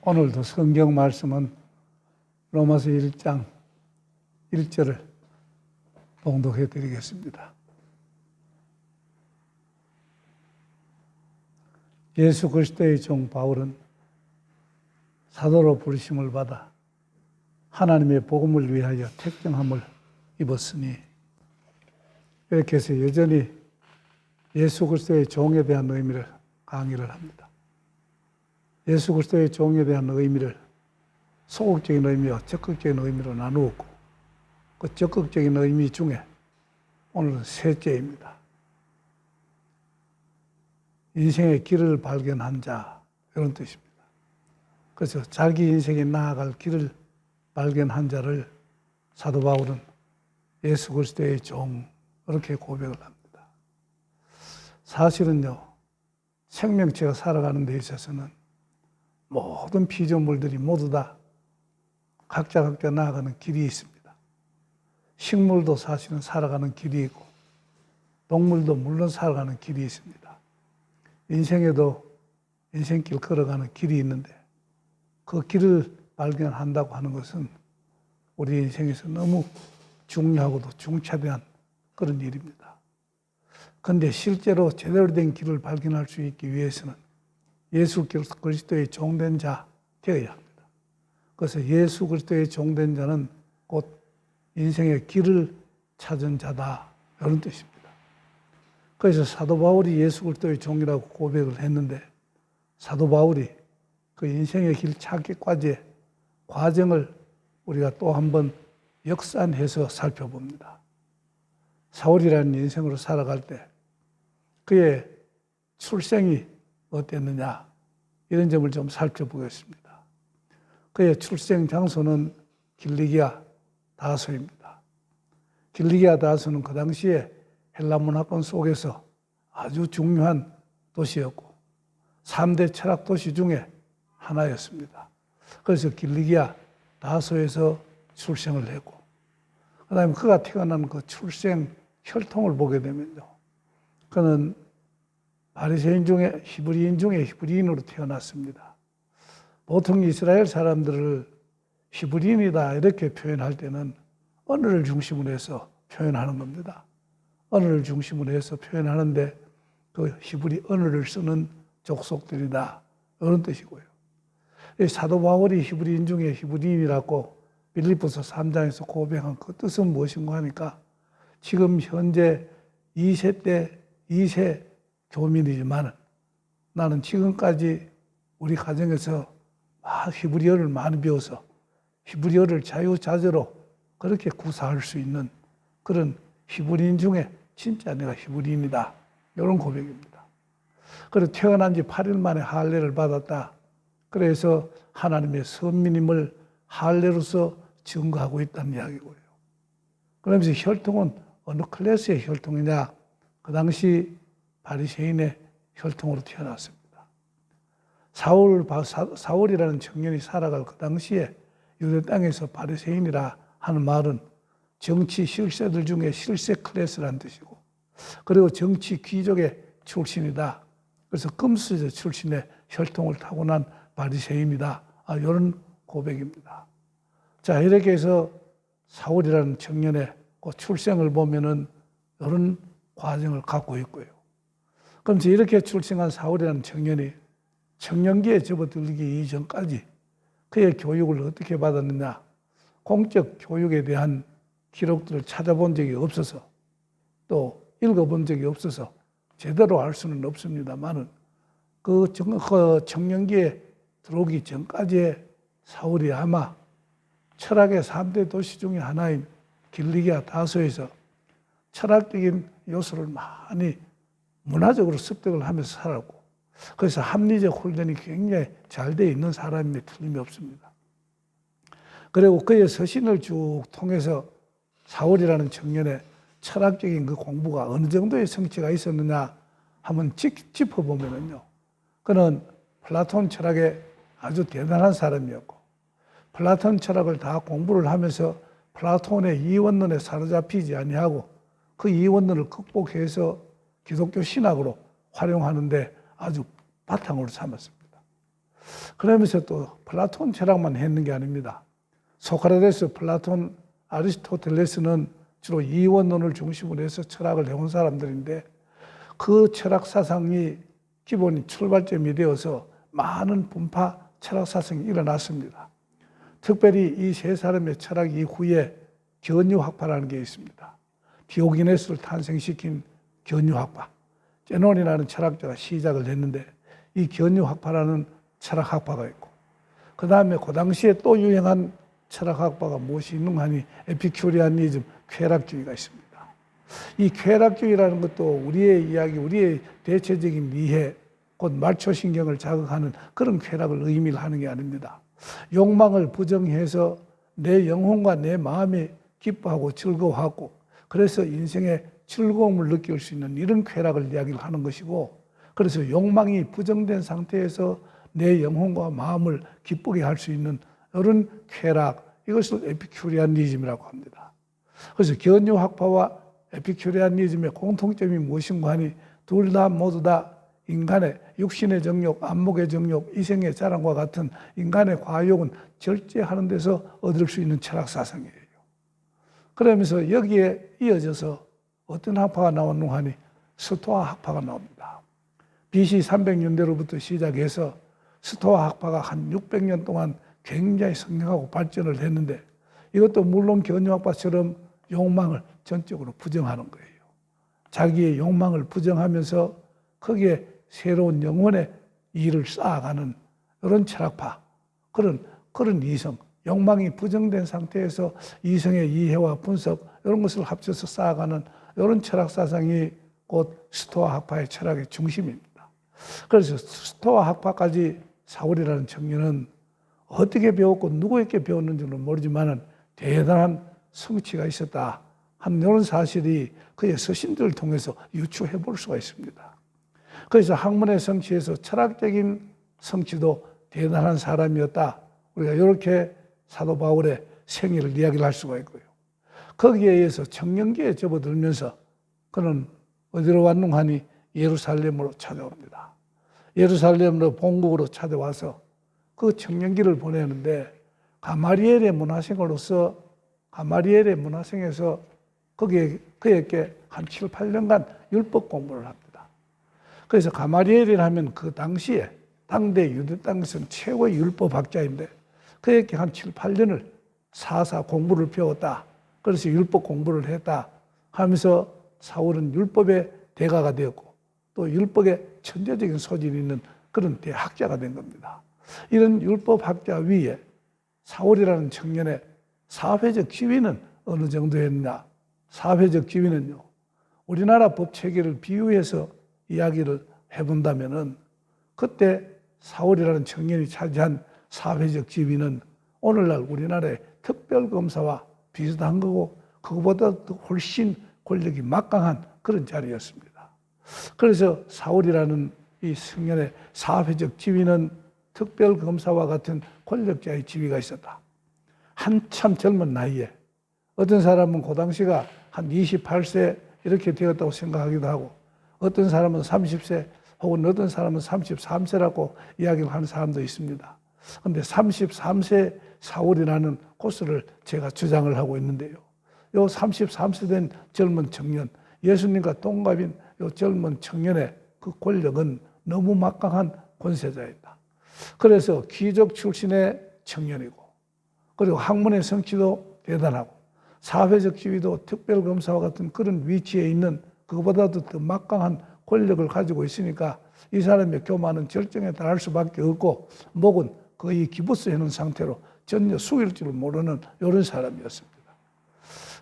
오늘도 성경 말씀은 로마서 1장 1절을 봉독해 드리겠습니다. 예수 그리스도의 종 바울은 사도로 부르심을 받아 하나님의 복음을 위하여 택정함을 입었으니, 이렇게 해서 여전히 예수 그리스도의 종에 대한 의미를 강의를 합니다. 예수 그리스도의 종에 대한 의미를 소극적인 의미와 적극적인 의미로 나누었고, 그 적극적인 의미 중에 오늘은 셋째입니다. 인생의 길을 발견한 자, 이런 뜻입니다. 그래서 자기 인생에 나아갈 길을 발견한 자를 사도 바울은 예수 그리스도의 종, 이렇게 고백을 합니다. 사실은요, 생명체가 살아가는 데 있어서는 모든 피조물들이 모두 다 각자 나아가는 길이 있습니다. 식물도 사실은 살아가는 길이 있고, 동물도 물론 살아가는 길이 있습니다. 인생에도 인생길 걸어가는 길이 있는데, 그 길을 발견한다고 하는 것은 우리 인생에서 너무 중요하고도 중차대한 그런 일입니다. 그런데 실제로 제대로 된 길을 발견할 수 있기 위해서는 예수 그리스도의 종된 자 되어야 합니다. 그래서 예수 그리스도의 종된 자는 곧 인생의 길을 찾은 자다, 이런 뜻입니다. 그래서 사도 바울이 예수 그리스도의 종이라고 고백을 했는데, 사도 바울이 그 인생의 길 찾기까지의 과정을 우리가 또 한번 역산해서 살펴봅니다. 사울이라는 인생으로 살아갈 때 그의 출생이 어땠느냐, 이런 점을 좀 살펴보겠습니다. 그의 출생 장소는 길리기아 다소입니다. 길리기아 다소는 그 당시에 헬라 문화권 속에서 아주 중요한 도시였고 3대 철학 도시 중에 하나였습니다. 그래서 길리기아 다소에서 출생을 했고, 그 다음에 그가 태어난 그 출생 혈통을 보게 되면요, 그는 바리새인 중에 히브리인 중에 히브리인으로 태어났습니다. 보통 이스라엘 사람들을 히브리인이다 이렇게 표현할 때는 언어를 중심으로 해서 표현하는 겁니다. 언어를 중심으로 해서 표현하는데 그 히브리 언어를 쓰는 족속들이다, 이런 뜻이고요. 사도 바울이 히브리인 중에 히브리인이라고 빌립보서 3장에서 고백한 그 뜻은 무엇인가 하니까, 지금 현재 2세 때 2세 교민이지만 나는 지금까지 우리 가정에서 히브리어를 많이 배워서 히브리어를 자유자재로 그렇게 구사할 수 있는 그런 히브리인 중에 진짜 내가 히브리인이다, 이런 고백입니다. 그리고 태어난 지 8일 만에 할례를 받았다. 그래서 하나님의 선민임을 할례로서 증거하고 있다는 이야기고요. 그러면서 혈통은 어느 클래스의 혈통이냐? 그 당시 바리새인의 혈통으로 태어났습니다. 사울이라는 청년이 살아갈 그 당시에 유대 땅에서 바리새인이라 하는 말은 정치 실세들 중에 실세 클래스라는 뜻이고, 그리고 정치 귀족의 출신이다. 그래서 금수저 출신의 혈통을 타고난 바리새인이다, 이런 고백입니다. 자, 이렇게 해서 사울이라는 청년의 그 출생을 보면은 이런 과정을 갖고 있고요. 그럼 이렇게 출생한 사울이라는 청년이 청년기에 접어들기 이전까지 그의 교육을 어떻게 받았느냐? 공적 교육에 대한 기록들을 찾아본 적이 없어서, 또 읽어본 적이 없어서 제대로 알 수는 없습니다만은, 그 청년기에 들어오기 전까지의 사울이 아마 철학의 3대 도시 중에 하나인 길리기아 다소에서 철학적인 요소를 많이 문화적으로 습득을 하면서 살았고, 그래서 합리적 훈련이 굉장히 잘 되어 있는 사람임에 틀림이 없습니다. 그리고 그의 서신을 쭉 통해서 사울이라는 청년의 철학적인 그 공부가 어느 정도의 성취가 있었느냐 한번 짚어보면요, 그는 플라톤 철학에 아주 대단한 사람이었고, 플라톤 철학을 다 공부를 하면서 플라톤의 이원론에 사로잡히지 아니하고 그 이원론을 극복해서 기독교 신학으로 활용하는데 아주 바탕으로 삼았습니다. 그러면서 또 플라톤 철학만 했는 게 아닙니다. 소크라테스, 플라톤, 아리스토텔레스는 주로 이원론을 중심으로 해서 철학을 해온 사람들인데 그 철학 사상이 기본이 출발점이 되어서 많은 분파 철학 사상이 일어났습니다. 특별히 이 세 사람의 철학 이후에 견유학파라는 게 있습니다. 디오기네스를 탄생시킨 견유학파, 제논이라는 철학자가 시작을 했는데 이 견유학파라는 철학학파가 있고, 그 다음에 그 당시에 또 유행한 철학학파가 무엇이 있는가 하니 에피큐리아니즘, 쾌락주의가 있습니다. 이 쾌락주의라는 것도 우리의 이야기, 우리의 대체적인 이해, 곧 말초신경을 자극하는 그런 쾌락을 의미를 하는 게 아닙니다. 욕망을 부정해서 내 영혼과 내 마음이 기뻐하고 즐거워하고 그래서 인생의 즐거움을 느낄 수 있는 이런 쾌락을 이야기를 하는 것이고, 그래서 욕망이 부정된 상태에서 내 영혼과 마음을 기쁘게 할 수 있는 이런 쾌락, 이것을 에피큐리아니즘이라고 합니다. 그래서 견유학파와 에피큐리아니즘의 공통점이 무엇인가 하니 둘 다 모두 다 인간의 육신의 정욕, 안목의 정욕, 이생의 자랑과 같은 인간의 과욕은 절제하는 데서 얻을 수 있는 철학 사상이에요. 그러면서 여기에 이어져서 어떤 학파가 나왔는가 하니 스토아 학파가 나옵니다. BC 300년대로부터 시작해서 스토아 학파가 한 600년 동안 굉장히 성장하고 발전을 했는데 이것도 물론 견유학파처럼 욕망을 전적으로 부정하는 거예요. 자기의 욕망을 부정하면서 거기에 새로운 영혼의 일을 쌓아가는 이런 철학파, 그런 이성, 욕망이 부정된 상태에서 이성의 이해와 분석 이런 것을 합쳐서 쌓아가는 이런 철학 사상이 곧 스토아 학파의 철학의 중심입니다. 그래서 스토아 학파까지 사울이라는 청년은 어떻게 배웠고 누구에게 배웠는지는 모르지만 대단한 성취가 있었다 하는 이런 사실이 그의 서신들을 통해서 유추해 볼 수가 있습니다. 그래서 학문의 성취에서 철학적인 성취도 대단한 사람이었다. 우리가 이렇게 사도 바울의 생애를 이야기를 할 수가 있고요. 거기에 의해서 청년기에 접어들면서 그는 어디로 왔는가 하니 예루살렘으로 찾아옵니다. 예루살렘으로 본국으로 찾아와서 그 청년기를 보내는데 가마리엘의 문화생에서 그에게 한 7, 8년간 율법 공부를 합니다. 그래서 가마리엘이라면 그 당시에 당대 유대 땅에서는 최고의 율법학자인데 그에게 한 7, 8년을 사사 공부를 배웠다. 그래서 율법 공부를 했다 하면서 사울은 율법의 대가가 되었고 또 율법의 천재적인 소질이 있는 그런 대학자가 된 겁니다. 이런 율법학자 위에 사울이라는 청년의 사회적 지위는 어느 정도였냐? 사회적 지위는요, 우리나라 법 체계를 비유해서 이야기를 해본다면은 그때 사울이라는 청년이 차지한 사회적 지위는 오늘날 우리나라의 특별검사와 비슷한 거고 그거보다 훨씬 권력이 막강한 그런 자리였습니다. 그래서 사울이라는 이 청년의 사회적 지위는 특별검사와 같은 권력자의 지위가 있었다. 한참 젊은 나이에 어떤 사람은 그 당시가 한 28세 이렇게 되었다고 생각하기도 하고 어떤 사람은 30세 혹은 어떤 사람은 33세라고 이야기를 하는 사람도 있습니다. 그런데 33세 사울이라는 코스를 제가 주장을 하고 있는데요. 요 33세 된 젊은 청년, 예수님과 동갑인 요 젊은 청년의 그 권력은 너무 막강한 권세자였다. 그래서 귀족 출신의 청년이고 그리고 학문의 성취도 대단하고 사회적 지위도 특별검사와 같은 그런 위치에 있는 그거보다도 더 막강한 권력을 가지고 있으니까 이 사람의 교만은 절정에 달할 수밖에 없고 목은 거의 기부스 해놓은 상태로 전혀 숙일 줄 모르는 이런 사람이었습니다.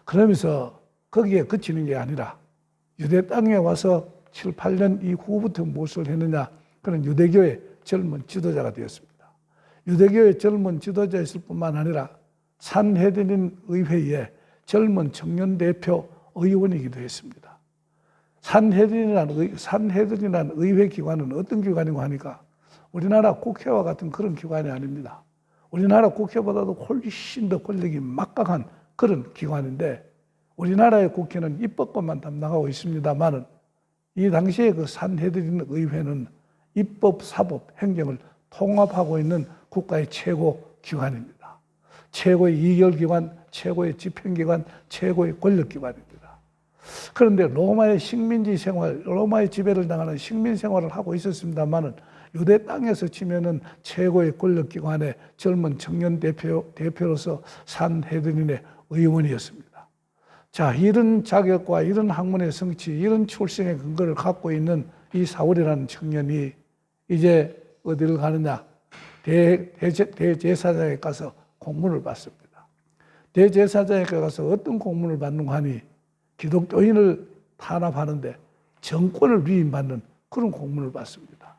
그러면서 거기에 그치는 게 아니라 유대 땅에 와서 7, 8년 이후부터 무엇을 했느냐, 그런 유대교의 젊은 지도자가 되었습니다. 유대교의 젊은 지도자였을 뿐만 아니라 산헤드린 의회의 젊은 청년 대표 의원이기도 했습니다. 산헤드린이라는 의회 기관은 어떤 기관이고 하니까 우리나라 국회와 같은 그런 기관이 아닙니다. 우리나라 국회보다도 훨씬 더 권력이 막강한 그런 기관인데, 우리나라의 국회는 입법권만 담당하고 있습니다만은 이 당시에 그 산헤드린 의회는 입법, 사법, 행정을 통합하고 있는 국가의 최고 기관입니다. 최고의 이결기관, 최고의 집행기관, 최고의 권력기관입니다. 그런데 로마의 식민지 생활, 로마의 지배를 당하는 식민 생활을 하고 있었습니다만은 유대 땅에서 치면은 최고의 권력기관의 젊은 청년 대표로서 산헤드린의 의원이었습니다. 자, 이런 자격과 이런 학문의 성취, 이런 출생의 근거를 갖고 있는 이 사울이라는 청년이 이제 어디를 가느냐? 대제사장에 가서 공문을 받습니다. 대제사장에 가서 어떤 공문을 받는가 하니 기독교인을 탄압하는데 정권을 위임받는 그런 공문을 받습니다.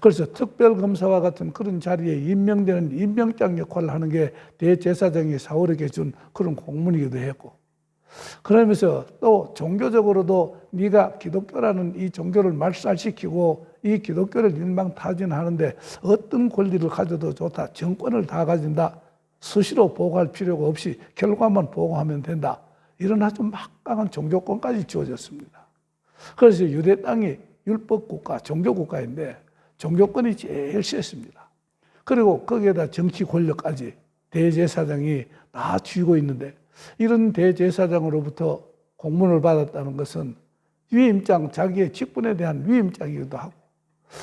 그래서 특별검사와 같은 그런 자리에 임명되는 임명장 역할을 하는 게 대제사장이 사울에게 준 그런 공문이기도 했고, 그러면서 또 종교적으로도 네가 기독교라는 이 종교를 말살시키고 이 기독교를 일망타진하는데 어떤 권리를 가져도 좋다. 정권을 다 가진다. 수시로 보고할 필요가 없이 결과만 보고하면 된다. 이런 아주 막강한 종교권까지 주어졌습니다. 그래서 유대 땅이 율법국가, 종교국가인데 종교권이 제일 셌습니다. 그리고 거기에다 정치 권력까지 대제사장이 다 쥐고 있는데, 이런 대제사장으로부터 공문을 받았다는 것은 위임장, 자기의 직분에 대한 위임장이기도 하고,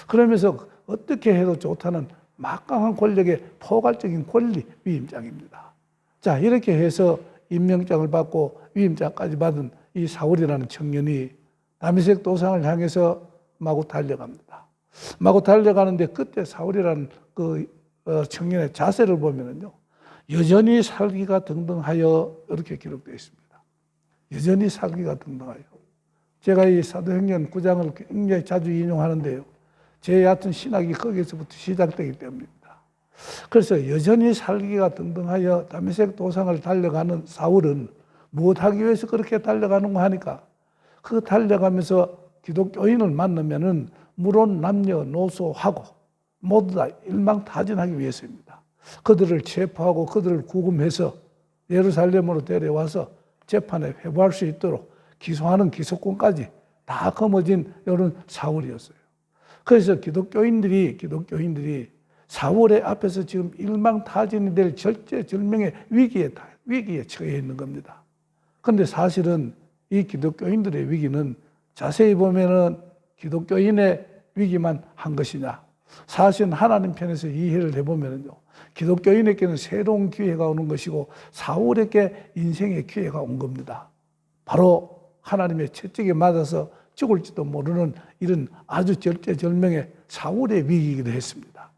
그러면서 어떻게 해도 좋다는 막강한 권력의 포괄적인 권리 위임장입니다. 자, 이렇게 해서 임명장을 받고 위임장까지 받은 이 사울이라는 청년이 다메섹 도상을 향해서 마구 달려갑니다. 마구 달려가는데 그때 사울이라는 그 청년의 자세를 보면은요, 여전히 살기가 등등하여 이렇게 기록되어 있습니다. 여전히 살기가 등등하여. 제가 이 사도행전 9장을 굉장히 자주 인용하는데요, 제 얕은 신학이 거기서부터 시작되기 때문입니다. 그래서 여전히 살기가 등등하여 다메섹 도상을 달려가는 사울은 무엇하기 위해서 그렇게 달려가는가 하니까, 그 달려가면서 기독교인을 만나면은 물론 남녀노소하고 모두 다 일망타진하기 위해서입니다. 그들을 체포하고 그들을 구금해서 예루살렘으로 데려와서 재판에 회부할 수 있도록 기소하는 기소권까지 다 거머쥔 이런 사울이었어요. 그래서 기독교인들이 사울의 앞에서 지금 일망타진이 될 절제절명의 위기에 처해 있는 겁니다. 그런데 사실은 이 기독교인들의 위기는 자세히 보면은 기독교인의 위기만 한 것이냐? 사실은 하나님 편에서 이해를 해보면요, 기독교인에게는 새로운 기회가 오는 것이고 사울에게 인생의 기회가 온 겁니다. 바로 하나님의 채찍에 맞아서 죽을지도 모르는 이런 아주 절제절명의 사울의 위기이기도 했습니다.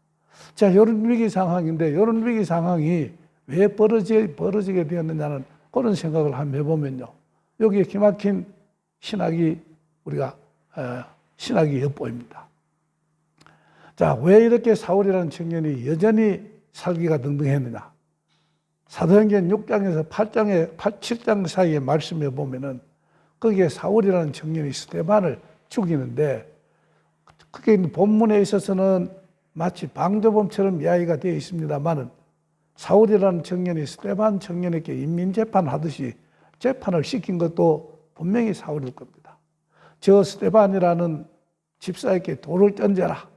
자, 이런 위기 상황인데, 이런 위기 상황이 왜 벌어지게 되었느냐는 그런 생각을 한번 해보면요, 여기에 기막힌 신학이 엿보입니다. 자, 왜 이렇게 사울이라는 청년이 여전히 살기가 등등했느냐? 사도행전 6장에서 7장 사이에 말씀해 보면은 거기에 사울이라는 청년이 스데반을 죽이는데, 그게 본문에 있어서는 마치 방조범처럼 이야기가 되어 있습니다만은 사울이라는 청년이 스데반 청년에게 인민재판하듯이 재판을 시킨 것도 분명히 사울일 겁니다. 저 스데반이라는 집사에게 돌을 던져라,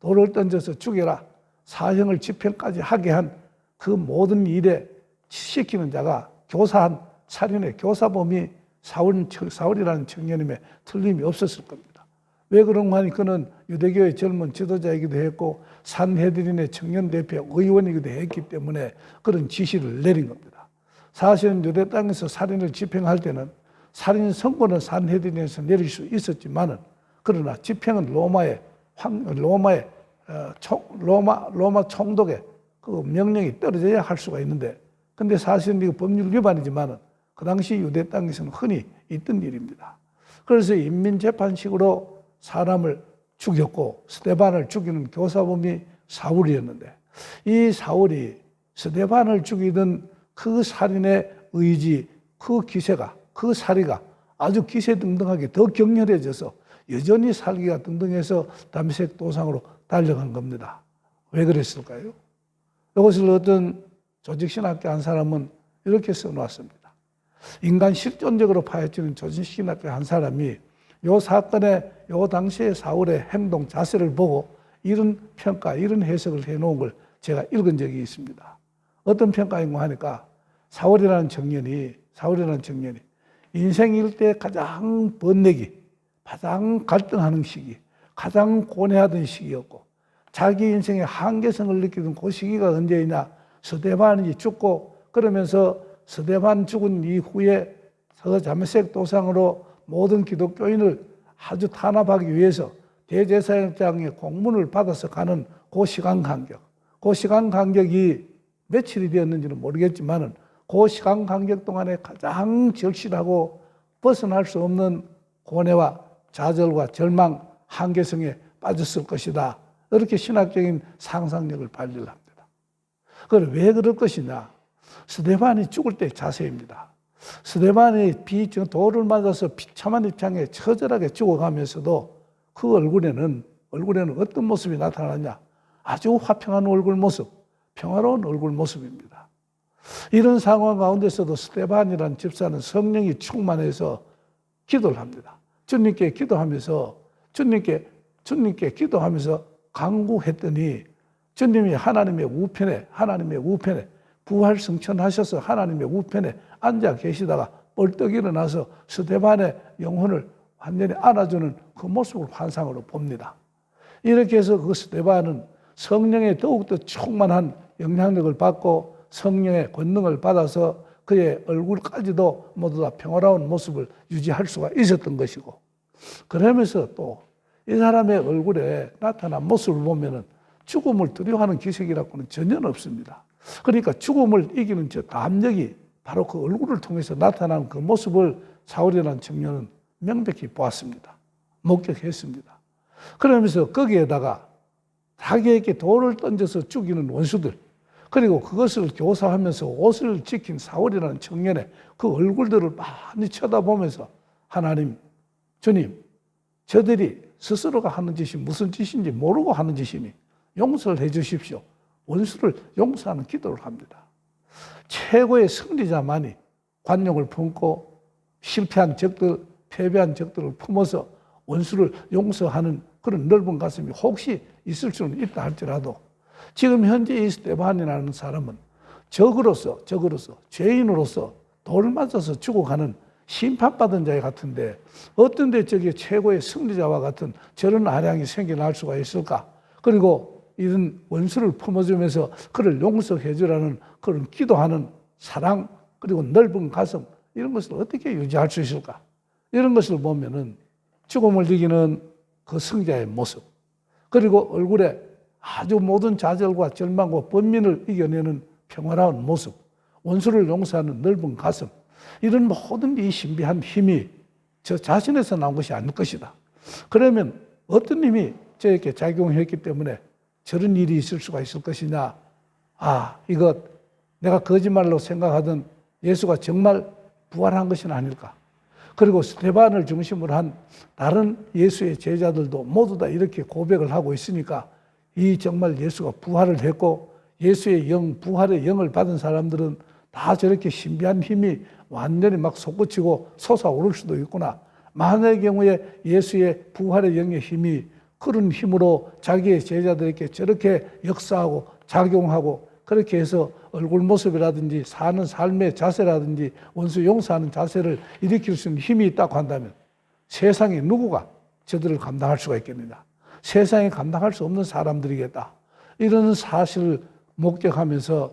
돌을 던져서 죽여라, 사형을 집행까지 하게 한 그 모든 일에 시키는 자가 교사한 살인의 교사범이 사울이라는 청년임에 틀림이 없었을 겁니다. 왜 그런가 하니 그는 유대교의 젊은 지도자이기도 했고 산헤드린의 청년 대표 의원이기도 했기 때문에 그런 지시를 내린 겁니다. 사실은 유대 땅에서 살인을 집행할 때는 살인 선고는 산헤드린에서 내릴 수 있었지만은, 그러나 집행은 로마 총독의 그 명령이 떨어져야 할 수가 있는데, 근데 사실은 이거 법률 위반이지만은 그 당시 유대 땅에서는 흔히 있던 일입니다. 그래서 인민재판식으로 사람을 죽였고 스데반을 죽이는 교사범이 사울이었는데, 이 사울이 스데반을 죽이던 그 살인의 의지, 그 기세가, 그 사리가 아주 기세등등하게 더 격렬해져서 여전히 살기가 등등해서 다메섹 도상으로 달려간 겁니다. 왜 그랬을까요? 이것을 어떤 조직신학교 한 사람은 이렇게 써놓았습니다. 인간 실존적으로 파헤치는 조직신학교 한 사람이 이 사건의 이 당시의 사울의 행동 자세를 보고 이런 평가, 이런 해석을 해놓은 걸 제가 읽은 적이 있습니다. 어떤 평가인가 하니까 사울이라는 청년이 인생 일대 가장 번뇌기, 가장 갈등하는 시기, 가장 고뇌하던 시기였고 자기 인생의 한계성을 느끼던 그 시기가 언제이냐, 스데반이 죽고 그러면서 스데반 죽은 이후에 서자매색 도상으로 모든 기독교인을 아주 탄압하기 위해서 대제사장의 공문을 받아서 가는 그 시간 간격이 며칠이 되었는지는 모르겠지만은 그 시간 간격 동안에 가장 절실하고 벗어날 수 없는 고뇌와 좌절과 절망, 한계성에 빠졌을 것이다. 이렇게 신학적인 상상력을 발휘를 합니다. 그걸 왜 그럴 것이냐? 스데반이 죽을 때의 자세입니다. 스데반이 돌을 맞아서 비참한 입장에 처절하게 죽어가면서도 그 얼굴에는 어떤 모습이 나타나냐? 아주 화평한 얼굴 모습, 평화로운 얼굴 모습입니다. 이런 상황 가운데서도 스데반이라는 집사는 성령이 충만해서 기도를 합니다. 주님께 기도하면서 간구했더니 주님이 하나님의 우편에 부활 승천하셔서 하나님의 우편에 앉아 계시다가 벌떡 일어나서 스데반의 영혼을 완전히 안아주는 그 모습을 환상으로 봅니다. 이렇게 해서 그 스데반은 성령의 더욱더 충만한 영향력을 받고 성령의 권능을 받아서 그의 얼굴까지도 모두 다 평화로운 모습을 유지할 수가 있었던 것이고, 그러면서 또 이 사람의 얼굴에 나타난 모습을 보면은 죽음을 두려워하는 기색이라고는 전혀 없습니다. 그러니까 죽음을 이기는 저 담력이 바로 그 얼굴을 통해서 나타나는 그 모습을 사울이라는 청년은 명백히 보았습니다. 목격했습니다. 그러면서 거기에다가 자기에게 돌을 던져서 죽이는 원수들, 그리고 그것을 교사하면서 옷을 지킨 사울이라는 청년의 그 얼굴들을 많이 쳐다보면서 하나님, 주님, 저들이 스스로가 하는 짓이 무슨 짓인지 모르고 하는 짓이니 용서를 해 주십시오. 원수를 용서하는 기도를 합니다. 최고의 승리자만이 관용을 품고 실패한 적들, 패배한 적들을 품어서 원수를 용서하는 그런 넓은 가슴이 혹시 있을 수는 있다 할지라도 지금 현재 이 스데반이라는 사람은 적으로서 죄인으로서 돌을 맞아서 죽어가는 심판받은 자 같은데 어떤 데 저게 최고의 승리자와 같은 저런 아량이 생겨날 수가 있을까? 그리고 이런 원수를 품어주면서 그를 용서해 주라는 그런 기도하는 사랑, 그리고 넓은 가슴, 이런 것을 어떻게 유지할 수 있을까? 이런 것을 보면은 죽음을 이기는 그 승자의 모습, 그리고 얼굴에 아주 모든 좌절과 절망과 번민을 이겨내는 평화로운 모습, 원수를 용서하는 넓은 가슴, 이런 모든 이 신비한 힘이 저 자신에서 나온 것이 아닐 것이다. 그러면 어떤 힘이 저에게 작용했기 때문에 저런 일이 있을 수가 있을 것이냐? 이것 내가 거짓말로 생각하던 예수가 정말 부활한 것은 아닐까? 그리고 스데반을 중심으로 한 다른 예수의 제자들도 모두 다 이렇게 고백을 하고 있으니까 이 정말 예수가 부활을 했고 예수의 부활의 영을 받은 사람들은 다 저렇게 신비한 힘이 완전히 막 솟구치고 솟아오를 수도 있구나. 만약의 경우에 예수의 부활의 영의 힘이 그런 힘으로 자기의 제자들에게 저렇게 역사하고 작용하고 그렇게 해서 얼굴 모습이라든지 사는 삶의 자세라든지 원수 용서하는 자세를 일으킬 수 있는 힘이 있다고 한다면 세상에 누구가 저들을 감당할 수가 있겠느냐. 세상에 감당할 수 없는 사람들이겠다. 이런 사실을 목격하면서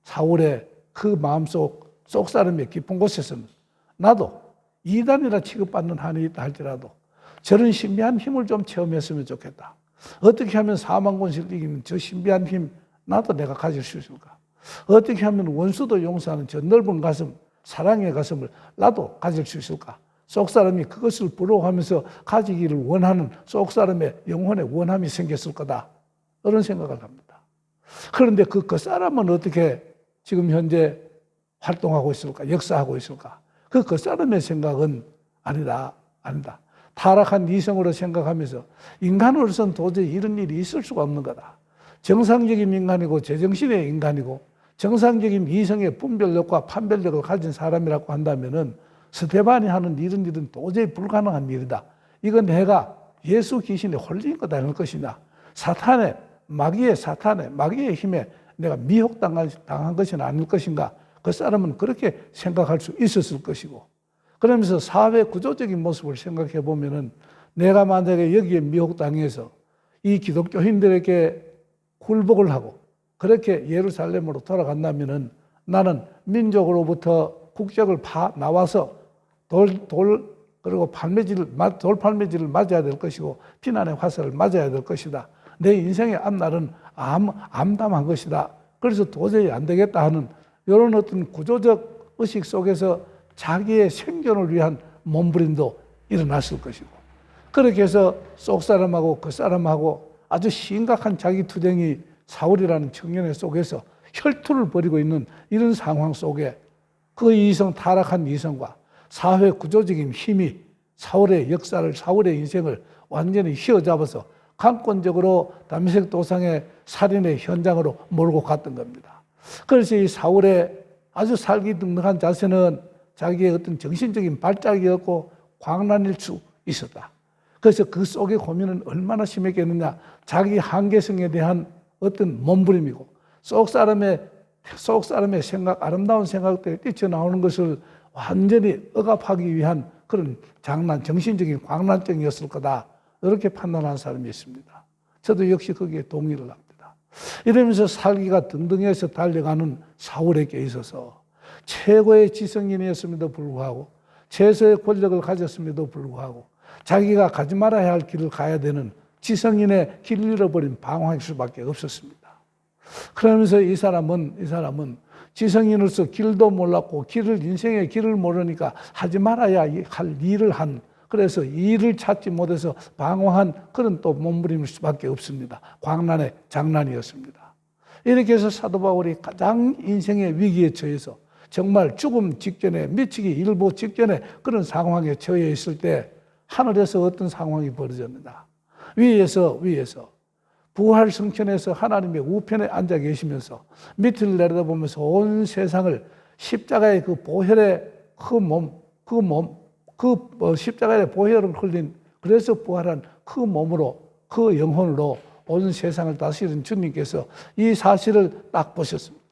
사울의 그 마음속 속사람의 깊은 곳에서는 나도 이단이라 취급받는 한이 있다 할지라도 저런 신비한 힘을 좀 체험했으면 좋겠다. 어떻게 하면 사망권세를 이기는 저 신비한 힘 나도 내가 가질 수 있을까? 어떻게 하면 원수도 용서하는 저 넓은 가슴, 사랑의 가슴을 나도 가질 수 있을까? 속사람이 그것을 부러워하면서 가지기를 원하는 속사람의 영혼의 원함이 생겼을 거다. 그런 생각을 합니다. 그런데 그 사람은 어떻게 지금 현재 활동하고 있을까? 역사하고 있을까? 그 사람의 생각은 아니다. 타락한 이성으로 생각하면서 인간으로서는 도저히 이런 일이 있을 수가 없는 거다. 정상적인 인간이고 제정신의 인간이고 정상적인 이성의 분별력과 판별력을 가진 사람이라고 한다면은 스데반이 하는 이런 일은 도저히 불가능한 일이다. 이건 내가 예수 귀신에 홀린 거다는 것이냐. 마귀의 힘에 내가 미혹당한 것은 아닐 것인가. 그 사람은 그렇게 생각할 수 있었을 것이고. 그러면서 사회 구조적인 모습을 생각해 보면은 내가 만약에 여기에 미혹당해서 이 기독교인들에게 굴복을 하고 그렇게 예루살렘으로 돌아간다면은 나는 민족으로부터 국적을 나와서 그리고 돌팔매질을 맞아야 될 것이고 비난의 화살을 맞아야 될 것이다. 내 인생의 앞날은 암담한 것이다. 그래서 도저히 안 되겠다 하는 이런 어떤 구조적 의식 속에서 자기의 생존을 위한 몸부림도 일어났을 것이고 그렇게 해서 속 사람하고 그 사람하고 아주 심각한 자기투쟁이 사울이라는 청년의 속에서 혈투를 벌이고 있는 이런 상황 속에 그 타락한 이성과 사회 구조적인 힘이 사울의 역사를, 사울의 인생을 완전히 휘어잡아서 강권적으로 다메섹 도상의 살인의 현장으로 몰고 갔던 겁니다. 그래서 이 사울의 아주 살기등등한 자세는 자기의 어떤 정신적인 발작이었고 광란일 수 있었다. 그래서 그 속의 고민은 얼마나 심했겠느냐. 자기 한계성에 대한 어떤 몸부림이고 속 사람의 생각, 아름다운 생각들이 뛰쳐나오는 것을 완전히 억압하기 위한 그런 정신적인 광란증이었을 거다. 이렇게 판단하는 사람이 있습니다. 저도 역시 거기에 동의를 합니다. 이러면서 살기가 등등해서 달려가는 사울에게 있어서 최고의 지성인이었음에도 불구하고 최소의 권력을 가졌음에도 불구하고 자기가 가지 말아야 할 길을 가야 되는 지성인의 길을 잃어버린 방황일 수밖에 없었습니다. 그러면서 이 사람은 지성인으로서 길도 몰랐고 인생의 길을 모르니까 하지 말아야 할 일을 그래서 일을 찾지 못해서 방황한 그런 또 몸부림일 수밖에 없습니다. 광란의 장난이었습니다. 이렇게 해서 사도 바울이 가장 인생의 위기에 처해서 정말 죽음 직전에 미치기 일보 직전에 그런 상황에 처해 있을 때 하늘에서 어떤 상황이 벌어졌는가. 위에서 부활 성천에서 하나님의 우편에 앉아 계시면서 밑을 내려다보면서 온 세상을 십자가의 그 보혈의 십자가의 보혈을 흘린 그래서 부활한 그 몸으로 그 영혼으로 온 세상을 다스리는 주님께서 이 사실을 딱 보셨습니다.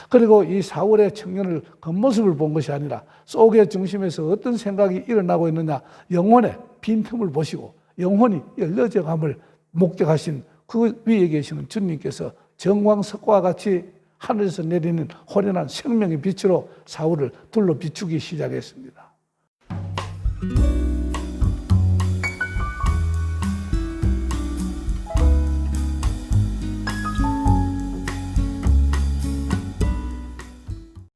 그리고 이 사울의 청년을 겉모습을 본 것이 아니라 속의 중심에서 어떤 생각이 일어나고 있느냐 영혼의 빈틈을 보시고 영혼이 열려져감을 목격하신 그 위에 계시는 주님께서 정광석과 같이 하늘에서 내리는 호련한 생명의 빛으로 사울을 둘러 비추기 시작했습니다.